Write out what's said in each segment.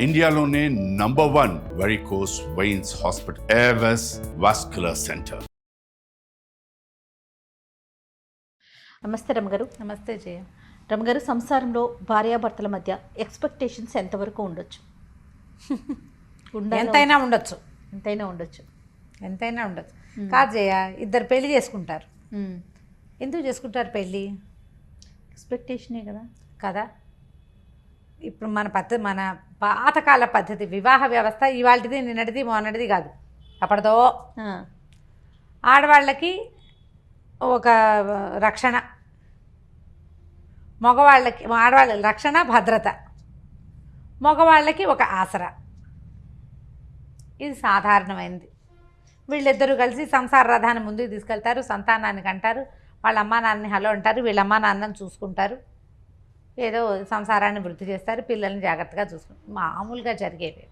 ఇండియాలోనే #1 varicose veins hospital Avis vascular centre. నమస్తే రమగారు. నమస్తే జయ. రమగారు, సంసారంలో భార్యాభర్తల మధ్య ఎక్స్పెక్టేషన్స్ ఎంతవరకు ఉండొచ్చు? ఎంతైనా ఉండొచ్చు. ఎంతైనా ఉండొచ్చు. కాదు జయ, ఇద్దరు పెళ్లి చేసుకుంటారు. ఎందుకు చేసుకుంటారు పెళ్ళి? ఎక్స్పెక్టేషనే కదా. ఇప్పుడు మన పాతకాల పద్ధతి వివాహ వ్యవస్థ ఇవాళది నిన్నటిది మొన్నటిది కాదు, అప్పటిదో. ఆడవాళ్ళకి ఒక రక్షణ, ఆడవాళ్ళ రక్షణ భద్రత, మగవాళ్ళకి ఒక ఆసరా. ఇది సాధారణమైనది. వీళ్ళిద్దరూ కలిసి సంసార రథాన్ని ముందుకు తీసుకెళ్తారు, సంతానానికి అంటారు, వాళ్ళ అమ్మా నాన్నని హలో అంటారు, వీళ్ళ అమ్మా నాన్నని చూసుకుంటారు, ఏదో సంసారాన్ని వృద్ధి చేస్తారు, పిల్లల్ని జాగ్రత్తగా చూసుకుంటారు. మామూలుగా జరిగేవి.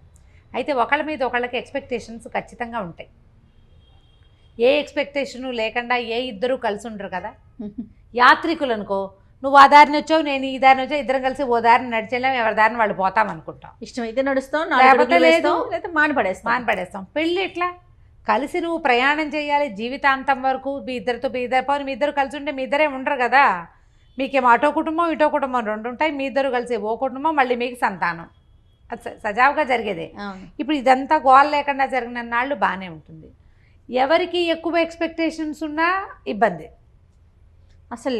అయితే ఒకళ్ళ మీద ఒకళ్ళకి ఎక్స్పెక్టేషన్స్ ఖచ్చితంగా ఉంటాయి. ఏ ఎక్స్పెక్టేషను లేకుండా ఇద్దరూ కలిసి ఉండరు కదా. యాత్రికులు అనుకో, నువ్వు ఆ దారిని వచ్చావు, నేను ఈ దారిని వచ్చావు, ఇద్దరం కలిసి ఓ దారిని నడిచేలాం, ఎవరి దారిని వాళ్ళు పోతాం అనుకుంటాం. ఇష్టమైతే నడుస్తాం, లేకపోతే లేదు, మానపడేస్తాం. పెళ్ళి ఎట్లా? కలిసి నువ్వు ప్రయాణం చేయాలి జీవితాంతం వరకు. మీ ఇద్దరు కలిసి ఉంటే మీ ఇద్దరే ఉండరు కదా. మీకేమో అటో కుటుంబం ఇటో కుటుంబం రెండు ఉంటాయి. మీ ఇద్దరు కలిసి ఓ కుటుంబం, మళ్ళీ మీకు సంతానం. అది సజావుగా జరిగేదే. ఇప్పుడు ఇదంతా గోల్ లేకుండా జరిగిన నాళ్ళు బాగానే ఉంటుంది. ఎవరికి ఎక్కువ ఎక్స్పెక్టేషన్స్ ఉన్నా ఇబ్బంది. అసలు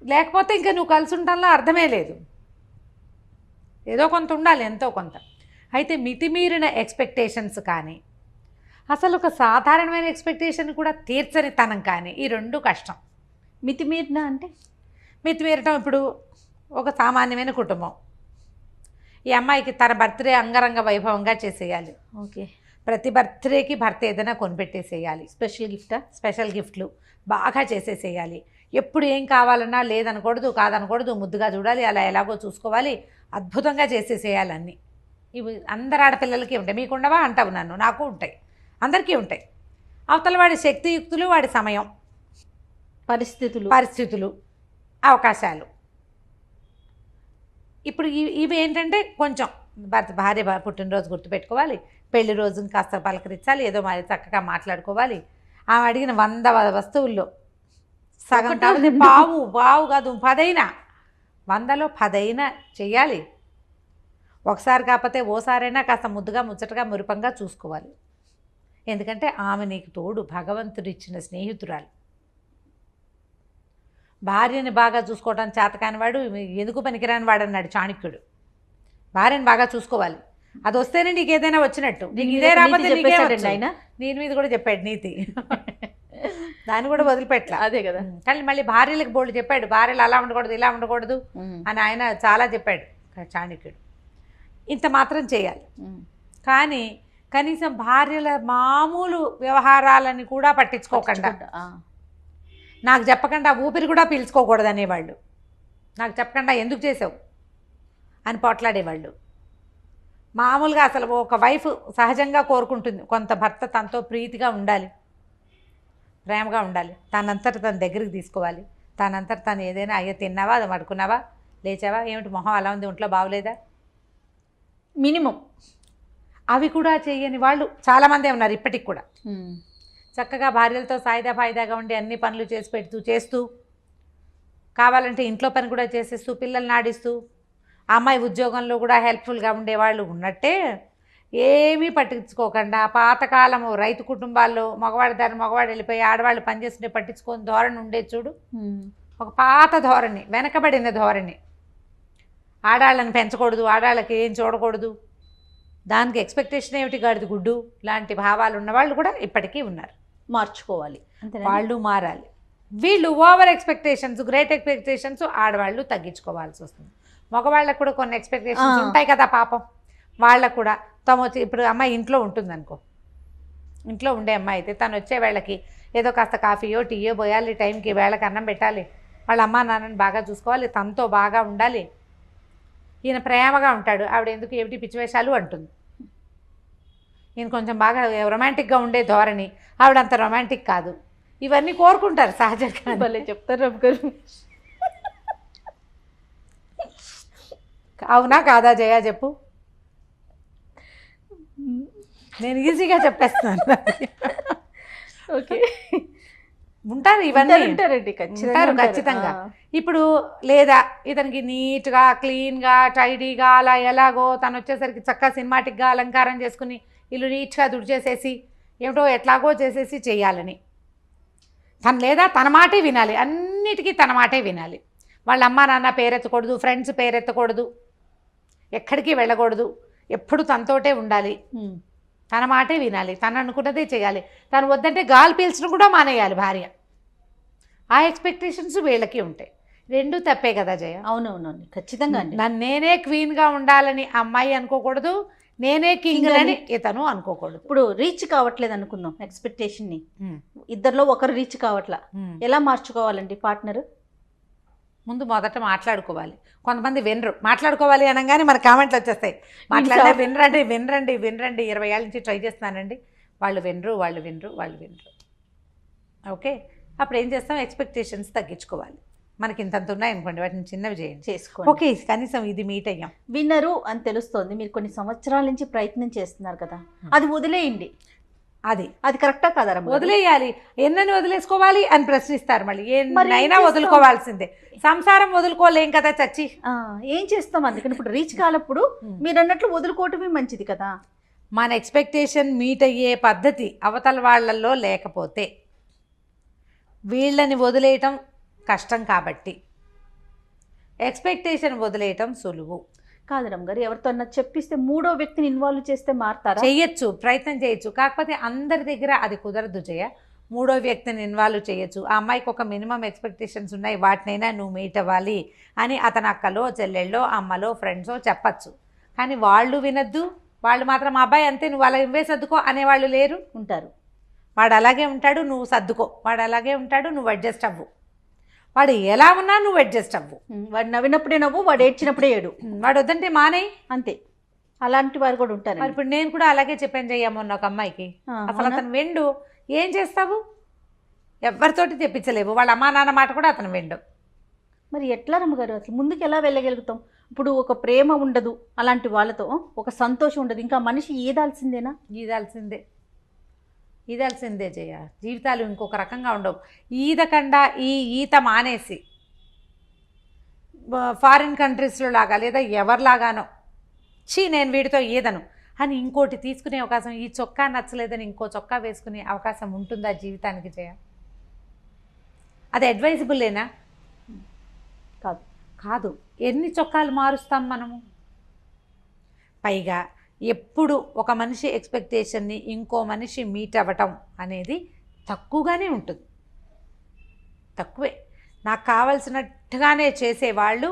లేకపోతే ఇంకా నువ్వు కలిసి ఉండటంలో అర్థమే లేదు. ఏదో కొంత ఉండాలి, ఎంతో కొంత. అయితే మితిమీరిన ఎక్స్పెక్టేషన్స్ కానీ, అసలు ఒక సాధారణమైన ఎక్స్పెక్టేషన్ కూడా తీర్చని తనం కానీ, ఈ రెండు కష్టం. మితిమీరటం ఇప్పుడు ఒక సామాన్యమైన కుటుంబం. ఈ అమ్మాయికి తన బర్త్డే అంగరంగ వైభవంగా చేసేయాలి. ఓకే. ప్రతి బర్త్డేకి భర్త ఏదైనా కొనిపెట్టేసేయాలి. స్పెషల్ గిఫ్ట్లు బాగా చేసేసేయాలి. ఎప్పుడు ఏం కావాలన్నా లేదనకూడదు, కాదనకూడదు, ముద్దుగా చూడాలి, అలా ఎలాగో చూసుకోవాలి, అద్భుతంగా చేసేసేయాలన్నీ. ఇవి అందరు ఆడపిల్లలకి ఉంటాయి. మీకు ఉండవా అంటావు నన్ను, నాకు ఉంటాయి, అందరికీ ఉంటాయి. అవతల వాడి శక్తియుక్తులు, వాడి సమయం, పరిస్థితులు, అవకాశాలు. ఇప్పుడు ఇవి ఏంటంటే కొంచెం భార్య పుట్టినరోజు గుర్తుపెట్టుకోవాలి, పెళ్లి రోజుని కాస్త పలకరించాలి, ఏదో మరి చక్కగా మాట్లాడుకోవాలి. ఆమె అడిగిన 100 వస్తువుల్లో సగం కాదు, పావు కాదు 10 100లో 10 చెయ్యాలి. ఒకసారి కాకపోతే ఓసారైనా కాస్త ముద్దుగా ముచ్చటగా మురిపంగా చూసుకోవాలి. ఎందుకంటే ఆమె నీకు తోడు, భగవంతుడిచ్చిన స్నేహితురాలు. భార్యని బాగా చూసుకోవడం చేతకాని వాడు ఎందుకు పనికిరాని వాడు అన్నాడు చాణక్యుడు. భార్యని బాగా చూసుకోవాలి, అది వస్తేనే నీకు ఏదైనా వచ్చినట్టు. నీకు ఇదే రాకపోతే ఆయన నీటి మీద కూడా చెప్పాడు నీతి. దాన్ని కూడా వదిలిపెట్టలే. అదే కదా. కానీ మళ్ళీ భార్యలకు బోల్డ్ చెప్పాడు, భార్యలు అలా ఉండకూడదు ఇలా ఉండకూడదు అని ఆయన చాలా చెప్పాడు చాణక్యుడు. ఇంత మాత్రం చేయాలి. కానీ కనీసం భార్యల మామూలు వ్యవహారాలని కూడా పట్టించుకోకుండా, నాకు చెప్పకుండా ఊపిరి కూడా పీల్చుకోకూడదు అనేవాళ్ళు. నాకు చెప్పకుండా ఎందుకు చేసావు అని పోట్లాడేవాళ్ళు. మామూలుగా అసలు ఒక వైఫ్ సహజంగా కోరుకుంటుంది కొంత భర్త తనతో ప్రీతిగా ఉండాలి, ప్రేమగా ఉండాలి, తనంతట తన దగ్గరికి తీసుకోవాలి, తనంతట తను ఏదైనా అయ్యో తిన్నావా, అది పడుకున్నావా, లేచావా, ఏమిటి మొహం అలా ఉంది, ఒంట్లో బాగోలేదా, మినిమం అవి కూడా చేయని వాళ్ళు చాలామందే ఉన్నారు ఇప్పటికి కూడా. చక్కగా భార్యలతో ఫాయిదాగా ఉండి అన్ని పనులు చేస్తూ కావాలంటే ఇంట్లో పని కూడా చేసేస్తూ, పిల్లల్ని ఆడిస్తూ, ఆ అమ్మాయి ఉద్యోగంలో కూడా హెల్ప్ఫుల్గా ఉండేవాళ్ళు ఉన్నట్టే ఏమీ పట్టించుకోకుండా పాతకాలము రైతు కుటుంబాల్లో మగవాడు వెళ్ళిపోయి ఆడవాళ్ళు పనిచేస్తుంటే పట్టించుకొని ధోరణి ఉండేది చూడు. ఒక పాత ధోరణి, వెనకబడిన ధోరణి. ఆడాళ్ళని పెంచకూడదు, ఆడాళ్ళకి ఏం చూడకూడదు, దానికి ఎక్స్పెక్టేషన్ ఏమిటి, గాడిద గుడ్డు లాంటి భావాలు ఉన్నవాళ్ళు కూడా ఇప్పటికీ ఉన్నారు. మార్చుకోవాలి, వాళ్ళు మారాలి. వీళ్ళు ఓవర్ ఎక్స్పెక్టేషన్స్, గ్రేట్ ఎక్స్పెక్టేషన్స్ ఆడవాళ్ళు తగ్గించుకోవాల్సి వస్తుంది. మగవాళ్ళకు కూడా కొన్ని ఎక్స్పెక్టేషన్స్ ఉంటాయి కదా పాపం. వాళ్ళకు కూడా ఇప్పుడు అమ్మాయి ఇంట్లో ఉంటుందనుకో, ఇంట్లో ఉండే అమ్మాయి అయితే తను వచ్చే వేళకి ఏదో కాస్త కాఫీయో టీయో పోయాలి, టైంకి వేళకి అన్నం పెట్టాలి, వాళ్ళ అమ్మా నాన్నని బాగా చూసుకోవాలి, తనతో బాగా ఉండాలి. ఈయన ప్రేమగా ఉంటాడు, ఆవిడ ఎందుకు ఏమిటి పిచ్చివేషాలు అంటుంది. ఈయన కొంచెం బాగా రొమాంటిక్గా ఉండే ధోరణి, ఆవిడ అంత రొమాంటిక్ కాదు. ఇవన్నీ కోరుకుంటారు సహజంగా. భలే చెప్తారు రమ్మగారు. అవునా కాదా జయ చెప్పు. నేను ఈజీగా చెప్పేస్తాను. ఓకే. ఉంటారు ఇవన్నీ ఉంటారండి, ఉంటారు ఖచ్చితంగా. ఇప్పుడు లేదా ఇతనికి నీట్గా క్లీన్గా టైడీగా అలా ఎలాగో తను వచ్చేసరికి చక్కగా సినిమాటిక్గా అలంకారం చేసుకుని ఇల్లు నీట్గా దుడిచేసేసి ఏమిటో ఎట్లాగో చేసేసి చేయాలని తను, లేదా తన మాటే వినాలి, అన్నిటికీ తన మాటే వినాలి. వాళ్ళ అమ్మ నాన్న పేరెత్తకూడదు, ఫ్రెండ్స్ పేరెత్తకూడదు, ఎక్కడికి వెళ్ళకూడదు, ఎప్పుడు తనతోటే ఉండాలి, తన మాటే వినాలి, తను అనుకున్నదే చేయాలి. తను వద్దంటే గాలి పీల్చడం కూడా మానేయాలి భార్య. ఆ ఎక్స్పెక్టేషన్స్ వీళ్ళకి ఉంటాయి. రెండూ తప్పే కదా జయ. అవునవునండి, ఖచ్చితంగా అండి. నన్ను నేనే క్వీన్గా ఉండాలని అమ్మాయి అనుకోకూడదు, నేనే కింగ్ అని ఇతను అనుకోకూడదు. ఇప్పుడు రీచ్ కావట్లేదు అనుకుందాం ఎక్స్పెక్టేషన్ని, ఇద్దరిలో ఒకరు రీచ్ కావట్లా, ఎలా మార్చుకోవాలండి పార్ట్నర్? ముందు మొదట మాట్లాడుకోవాలి. కొంతమంది వినరు, మాట్లాడుకోవాలి అనగానే మన కామెంట్లు వచ్చేస్తాయి, మాట్లాడే వినరండి వినరండి వినరండి, 20 ఏళ్ళ నుంచి ట్రై చేస్తున్నానండి, వాళ్ళు వినరు. ఓకే, అప్పుడు ఏం చేస్తాం, ఎక్స్పెక్టేషన్స్ తగ్గించుకోవాలి. మనకి ఇంతంత ఉన్నాయనుకోండి, వాటిని చిన్నవి చేసుకోండి. ఓకే, కనీసం ఇది మీట్ అయ్యాం, విన్నరు అని తెలుస్తోంది. మీరు కొన్ని సంవత్సరాల నుంచి ప్రయత్నం చేస్తున్నారు కదా, అది వదిలేయండి. అది కరెక్టా కాదా? వదిలేయాలి. ఎన్నని వదిలేసుకోవాలి అని ప్రశ్నిస్తారు మళ్ళీ. ఏనైనా వదులుకోవాల్సిందే, సంసారం వదులుకోలేం కదా చచ్చి. ఏం చేస్తాం? అందుకని ఇప్పుడు రీచ్ కాలప్పుడు మీరు అన్నట్లు వదులుకోవటమే మంచిది కదా. మన ఎక్స్పెక్టేషన్ మీట్ అయ్యే పద్ధతి అవతల వాళ్ళల్లో లేకపోతే వీళ్ళని వదిలేయటం కష్టం, కాబట్టి ఎక్స్పెక్టేషన్ వదిలేయటం సులువు కాదు రమ్మగారు. ఎవరితో చెప్పిస్తే మూడో వ్యక్తిని ఇన్వాల్వ్ చేస్తే మారుతారా? చేయొచ్చు, ప్రయత్నం చేయొచ్చు. కాకపోతే అందరి దగ్గర అది కుదరదు జయ. మూడో వ్యక్తిని ఇన్వాల్వ్ చేయొచ్చు. ఆ అమ్మాయికి ఒక మినిమం ఎక్స్పెక్టేషన్స్ ఉన్నాయి, వాటినైనా నువ్వు మీట్ అవ్వాలి అని అతను అక్కలో చెల్లెళ్ళో అమ్మలో ఫ్రెండ్సో చెప్పచ్చు. కానీ వాళ్ళు వినద్దు, వాళ్ళు మాత్రం అబ్బాయి అంతే నువ్వు అలా ఇవ్వే సర్దుకో అనేవాళ్ళు లేరు. ఉంటారు. వాడు అలాగే ఉంటాడు, నువ్వు సర్దుకో. వాడు అలాగే ఉంటాడు, నువ్వు అడ్జస్ట్ అవ్వు. వాడు ఎలా ఉన్నా నువ్వు అడ్జస్ట్ అవ్వు. వాడు నవ్వినప్పుడే నవ్వు, వాడు ఏడ్చినప్పుడే ఏడు. వాడు వద్దంటే మానేయి, అంతే. అలాంటి వారు కూడా ఉంటారు. మరి ఇప్పుడు నేను కూడా అలాగే చెప్పాను చెయ్యమన్న ఒక అమ్మాయికి. అసలు అతను వెండు, ఏం చేస్తావు? ఎవరితోటి తెప్పించలేవు, వాళ్ళ అమ్మా నాన్న మాట కూడా అతను వెండు. మరి ఎట్లా రమ్మగారు అసలు ముందుకు ఎలా వెళ్ళగలుగుతాం? ఇప్పుడు ఒక ప్రేమ ఉండదు అలాంటి వాళ్ళతో, ఒక సంతోషం ఉండదు, ఇంకా మనిషి ఈదాల్సిందేనా? ఈదాల్సిందే జయ. జీవితాలు ఇంకొక రకంగా ఉండవు. ఈదకుండా ఈత మానేసి ఫారిన్ కంట్రీస్లో లాగా లేదా ఎవరిలాగానో నేను వీడితో ఈదను అని ఇంకోటి తీసుకునే అవకాశం, ఈ చొక్కా నచ్చలేదని ఇంకో చొక్కా వేసుకునే అవకాశం ఉంటుందా జీవితానికి జయ? అది అడ్వైజబుల్లేనా? కాదు. ఎన్ని చొక్కాలు మారుస్తాం మనము? పైగా ఎప్పుడు ఒక మనిషి ఎక్స్పెక్టేషన్ని ఇంకో మనిషి మీట్ అవ్వటం అనేది తక్కువగానే ఉంటుంది. తక్కువే. నాకు కావాల్సినట్టుగానే చేసేవాళ్ళు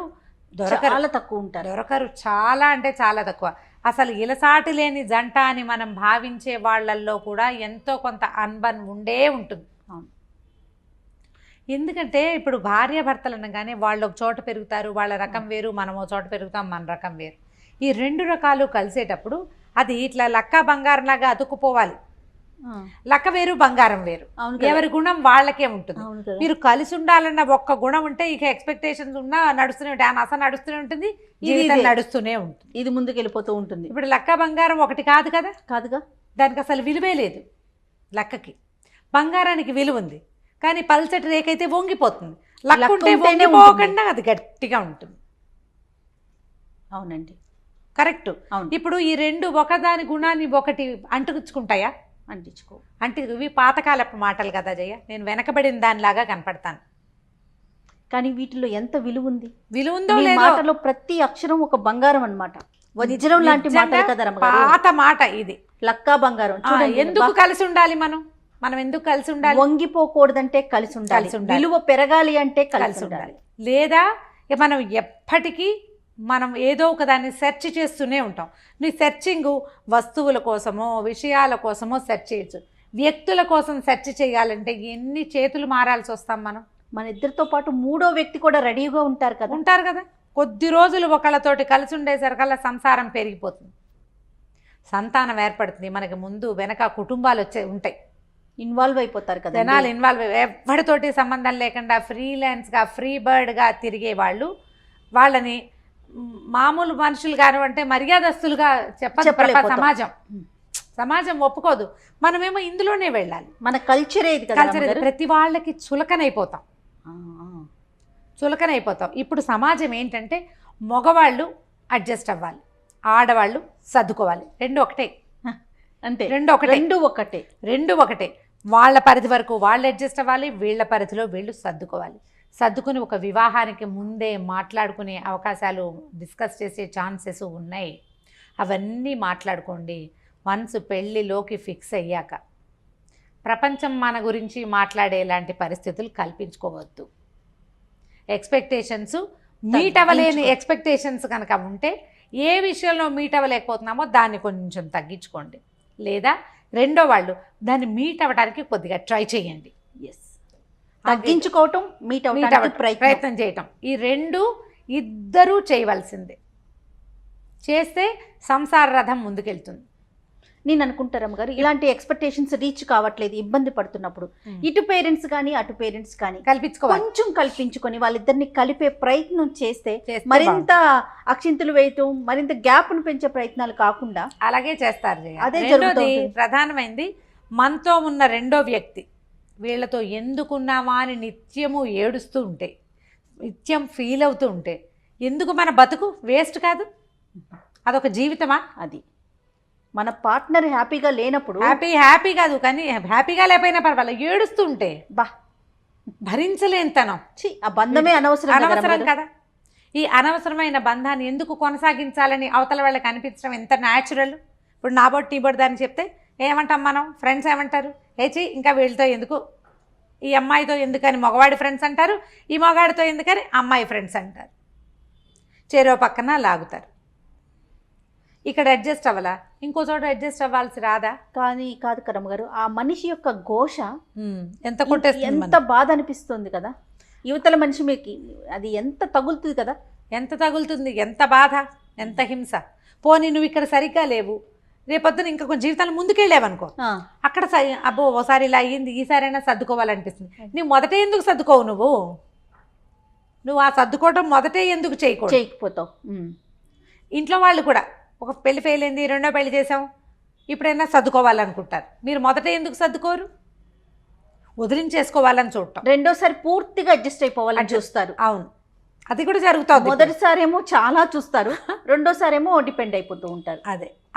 చాలా తక్కువ ఉంటారు. దొరకరు, చాలా అంటే చాలా తక్కువ. అసలు ఇలసాటి లేని జంట అని మనం భావించే వాళ్ళల్లో కూడా ఎంతో కొంత అన్బన్ ఉండే ఉంటుంది. ఎందుకంటే ఇప్పుడు భార్యాభర్తలు అనగానే వాళ్ళు ఒక చోట పెరుగుతారు, వాళ్ళ రకం వేరు, మనం ఒక చోట పెరుగుతాం, మన రకం వేరు. ఈ రెండు రకాలు కలిసేటప్పుడు అది ఇట్లా లక్క బంగారంలాగా అతుక్కుపోవాలి. లక్క వేరు, బంగారం వేరు, ఎవరి గుణం వాళ్ళకే ఉంటుంది. మీరు కలిసి ఉండాలన్న ఒక్క గుణం ఉంటే ఇక ఎక్స్పెక్టేషన్స్ ఉన్నా నడుస్తూనే ఉంటాయి, ఆ నస నడుస్తూనే ఉంటుంది, జీవితం నడుస్తూనే ఉంటుంది, ఇది ముందుకు వెళ్ళిపోతూ ఉంటుంది. ఇప్పుడు లక్క బంగారం ఒకటి కాదు కదా, కాదుగా. దానికి అసలు విలువే లేదు. లక్కకి బంగారానికి విలువ ఉంది, కానీ పల్చటి రేకైతే వంగిపోతుంది. లక్క ఉంటే వంగిపోకుండా అది గట్టిగా ఉంటుంది. అవునండి, కరెక్ట్. ఇప్పుడు ఈ రెండు ఒకదాని గుణాన్ని ఒకటి అంటుకుంటాయా? అంటే ఇవి పాతకాలపు మాటలు కదా జయ. నేను వెనకబడిన దానిలాగా కనపడతాను, కానీ వీటిలో ఎంత విలువ ఉంది? విలువ ఉందో లేదో. మాటలో ప్రతి అక్షరం ఒక బంగారం అన్నమాట, వజ్రం లాంటి మాట కదా. పాత మాట ఇది, లక్కా బంగారం. ఎందుకు కలిసి ఉండాలి? మనం ఎందుకు కలిసి ఉండాలి? వంగిపోకూడదంటే కలిసి ఉండాలి, విలువ పెరగాలి అంటే కలిసి ఉండాలి. లేదా మనం ఎప్పటికీ మనం ఏదో ఒక దాన్ని సెర్చ్ చేస్తూనే ఉంటాం. నీ సెర్చింగ్ వస్తువుల కోసమో విషయాల కోసమో సెర్చ్ చేయొచ్చు, వ్యక్తుల కోసం సెర్చ్ చేయాలంటే ఎన్ని చేతులు మారాల్సి వస్తాం మనం. మన ఇద్దరితో పాటు మూడో వ్యక్తి కూడా రెడీగా ఉంటారు కదా. కొద్ది రోజులు ఒకళ్ళతోటి కలిసి ఉండేసరికల్లా సంసారం పెరిగిపోతుంది, సంతానం ఏర్పడుతుంది. మనకి ముందు వెనక కుటుంబాలు ఉంటాయి, ఇన్వాల్వ్ అయిపోతారు కదా జనాలు. ఇన్వాల్వ్ ఎవరితోటి సంబంధం లేకుండా ఫ్రీలాన్స్గా ఫ్రీ బర్డ్గా తిరిగే వాళ్ళని మామూలు మనుషులు కానివంటే మర్యాదస్తులుగా చెప్పలేదు సమాజం. సమాజం ఒప్పుకోదు, మనమేమో ఇందులోనే వెళ్ళాలి. మన కల్చర్ ఏది కదా కల్చర్ ప్రతి వాళ్ళకి చులకనైపోతాం. ఇప్పుడు సమాజం ఏంటంటే మగవాళ్ళు అడ్జస్ట్ అవ్వాలి, ఆడవాళ్ళు సర్దుకోవాలి, రెండు ఒకటే. అంతే, రెండు ఒకటే. వాళ్ళ పరిధి వరకు వాళ్ళు అడ్జస్ట్ అవ్వాలి, వీళ్ళ పరిధిలో వీళ్ళు సర్దుకోవాలి. సర్దుకుని ఒక వివాహానికి ముందే మాట్లాడుకునే అవకాశాలు, డిస్కస్ చేసే ఛాన్సెస్ ఉన్నాయి. అవన్నీ మాట్లాడుకోండి. వన్స్ పెళ్ళిలోకి ఫిక్స్ అయ్యాక ప్రపంచం మన గురించి మాట్లాడేలాంటి పరిస్థితులు కల్పించుకోవద్దు. ఎక్స్పెక్టేషన్స్ మీట్ అవ్వలేని ఎక్స్పెక్టేషన్స్ కనుక ఉంటే, ఏ విషయంలో మీట్ అవ్వలేకపోతున్నామో దాన్ని కొంచెం తగ్గించుకోండి, లేదా రెండో వాళ్ళు దాన్ని మీట్ అవ్వడానికి కొద్దిగా ట్రై చేయండి. తగ్గించుకోవటం, మీట్ అవ్వడానికి ప్రయత్నం చేయటం, ఈ రెండు ఇద్దరూ చేయవలసిందే. చేస్తే సంసార రథం ముందుకెళ్తుంది. నేను అనుకుంటారమ్మ గారు, ఇలాంటి ఎక్స్పెక్టేషన్స్ రీచ్ కావట్లేదు, ఇబ్బంది పడుతున్నప్పుడు ఇటు పేరెంట్స్ కానీ అటు పేరెంట్స్ కానీ కొంచెం కల్పించుకొని వాళ్ళిద్దరిని కలిపే ప్రయత్నం చేస్తే మరింత అక్షింతలు వేయటం, మరింత గ్యాప్ను పెంచే ప్రయత్నాలు కాకుండా అలాగే చేస్తారు. అదే జరుగుతుంది. ప్రధానమైంది మనతో ఉన్న రెండో వ్యక్తి, వీళ్ళతో ఎందుకున్నామా అని నిత్యము ఏడుస్తూ ఉంటే, నిత్యం ఫీల్ అవుతూ ఉంటే, ఎందుకు మన బతుకు వేస్ట్ కాదు? అదొక జీవితమా? అది మన పార్ట్నర్ హ్యాపీగా లేనప్పుడు, హ్యాపీ కాదు కానీ హ్యాపీగా లేకపోయినా పర్వాలేదు, ఏడుస్తూ ఉంటే భరించలేనితనం. ఆ బంధమే అనవసరం కదా. ఈ అనవసరమైన బంధాన్ని ఎందుకు కొనసాగించాలని అవతల వాళ్ళకి అనిపించడం ఎంత న్యాచురల్. ఇప్పుడు నా బొట్టు నీ బొట్టు దాన్ని చెప్తే ఏమంటాం మనం? ఫ్రెండ్స్ ఏమంటారు? ఏచి ఇంకా వీళ్ళతో ఎందుకు, ఈ అమ్మాయితో ఎందుకని మగవాడి ఫ్రెండ్స్ అంటారు, ఈ మగవాడితో ఎందుకని అమ్మాయి ఫ్రెండ్స్ అంటారు. చెరో పక్కన లాగుతారు. ఇక్కడ అడ్జస్ట్ అవ్వాలా, ఇంకో చోట అడ్జస్ట్ అవ్వాల్సి రాదా? కానీ కాదు కరమ్మ గారు, ఆ మనిషి యొక్క ఘోష ఎంత కొట్టేస్తుంది, ఎంత బాధ అనిపిస్తుంది కదా. యువతల మనిషి మీకు అది ఎంత తగులుతుంది కదా, ఎంత తగులుతుంది, ఎంత బాధ, ఎంత హింస. పోనీ నువ్వు ఇక్కడ సరిగ్గా లేవు, రేపొద్దున ఇంకా కొంచెం జీవితాలు ముందుకెళ్ళావనుకో, అక్కడ అబ్బో ఓసారి ఇలా అయ్యింది, ఈసారైనా సర్దుకోవాలనిపిస్తుంది. నువ్వు మొదటే ఎందుకు సర్దుకోవు? నువ్వు ఆ సర్దుకోవటం మొదటే ఎందుకు చేయకపోతావు? ఇంట్లో వాళ్ళు కూడా ఒక పెళ్లి ఫెయిల్ అయింది, రెండో పెళ్లి చేసాం, ఇప్పుడైనా సర్దుకోవాలనుకుంటారు. మీరు మొదట ఎందుకు సర్దుకోరు? వదిలించేసుకోవాలని చూడటం, రెండోసారి పూర్తిగా అడ్జస్ట్ అయిపోవాలని చూస్తారు. అవును, అది కూడా జరుగుతుంది. మొదటిసారేమో చాలా చూస్తారు, రెండోసారేమో డిపెండ్ అయిపోతూ ఉంటారు.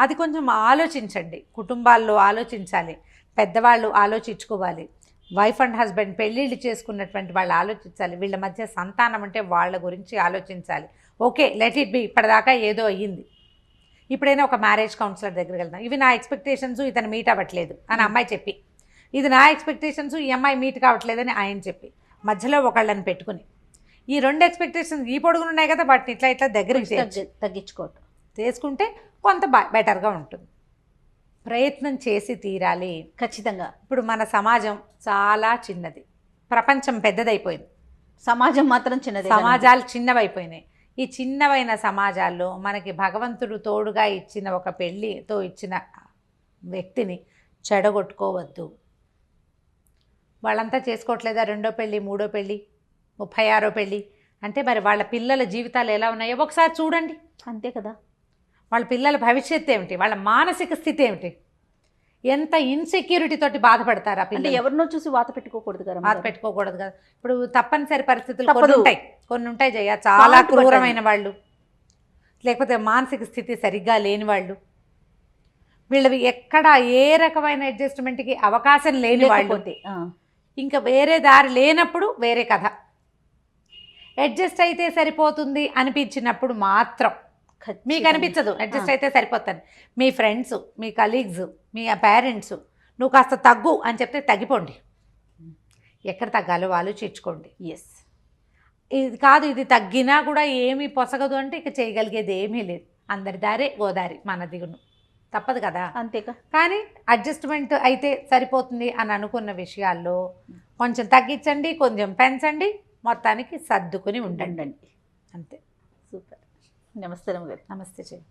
అది కొంచెం ఆలోచించండి. కుటుంబాల్లో ఆలోచించాలి, పెద్దవాళ్ళు ఆలోచించుకోవాలి. వైఫ్ అండ్ హస్బెండ్ పెళ్ళిళ్ళు చేసుకున్నటువంటి వాళ్ళు ఆలోచించాలి. వీళ్ళ మధ్య సంతానం అంటే వాళ్ళ గురించి ఆలోచించాలి. ఓకే, లెట్ ఇట్ బి, ఇప్పటిదాకా ఏదో అయ్యింది, ఇప్పుడైనా ఒక మ్యారేజ్ కౌన్సిలర్ దగ్గరికి వెళ్దాం. ఇవి నా ఎక్స్పెక్టేషన్స్, ఇతను మీట్ అవ్వట్లేదు అని అమ్మాయి చెప్పి, ఇది నా ఎక్స్పెక్టేషన్స్, ఈ అమ్మాయి మీట్ కావట్లేదని ఆయన చెప్పి, మధ్యలో ఒకళ్ళని పెట్టుకుని ఈ రెండు ఎక్స్పెక్టేషన్స్ ఈ పొడుగులు ఉన్నాయి కదా, వాటిని ఇట్లా దగ్గరికి తగ్గించుకోవటం చేసుకుంటే కొంత బెటర్గా ఉంటుంది. ప్రయత్నం చేసి తీరాలి ఖచ్చితంగా. ఇప్పుడు మన సమాజం చాలా చిన్నది, ప్రపంచం పెద్దదైపోయింది, సమాజం మాత్రం చిన్నది, సమాజాలు చిన్నవైపోయినాయి. ఈ చిన్నవైన సమాజాల్లో మనకి భగవంతుడు తోడుగా ఇచ్చిన ఒక పెళ్ళితో ఇచ్చిన వ్యక్తిని చెడగొట్టుకోవద్దు. వాళ్ళంతా చేసుకోవట్లేదా రెండో పెళ్ళి, మూడో పెళ్ళి, 36వ పెళ్ళి అంటే మరి వాళ్ళ పిల్లల జీవితాలు ఎలా ఉన్నాయో ఒకసారి చూడండి. అంతే కదా. వాళ్ళ పిల్లల భవిష్యత్తు ఏమిటి, వాళ్ళ మానసిక స్థితి ఏమిటి, ఎంత ఇన్సెక్యూరిటీ తోటి బాధపడతారు ఆ పిల్లలు. ఎవరినో చూసి వాత పెట్టుకోకూడదు కదా. ఇప్పుడు తప్పనిసరి పరిస్థితులు కొన్ని ఉంటాయి జయ, చాలా క్రూరమైన వాళ్ళు, లేకపోతే మానసిక స్థితి సరిగ్గా లేని వాళ్ళు, వీళ్ళవి ఎక్కడ ఏ రకమైన అడ్జస్ట్మెంట్కి అవకాశం లేని వాళ్ళు, ఇంకా వేరే దారి లేనప్పుడు వేరే కథ. అడ్జస్ట్ అయితే సరిపోతుంది అనిపించినప్పుడు మాత్రం, మీకు అనిపించదు అడ్జస్ట్ అయితే సరిపోతాను, మీ ఫ్రెండ్స్, మీ కలీగ్స్, మీ పేరెంట్స్ నువ్వు కాస్త తగ్గు అని చెప్తే తగ్గిపోండి. ఎక్కడ తగ్గాలో ఆలోచించుకోండి. ఇది కాదు, ఇది తగ్గినా కూడా ఏమీ పొసగదు అంటే ఇక చేయగలిగేది ఏమీ లేదు. అందరి దారే గోదారి, మన దిగును తప్పదు కదా. అంతేగా. కానీ అడ్జస్ట్మెంట్ అయితే సరిపోతుంది అని అనుకున్న విషయాల్లో కొంచెం తగ్గించండి, కొంచెం పెంచండి, మొత్తానికి సర్దుకుని ఉండండి. అంతే. సూపర్. నమస్తే. నమస్తే చెయ్యి.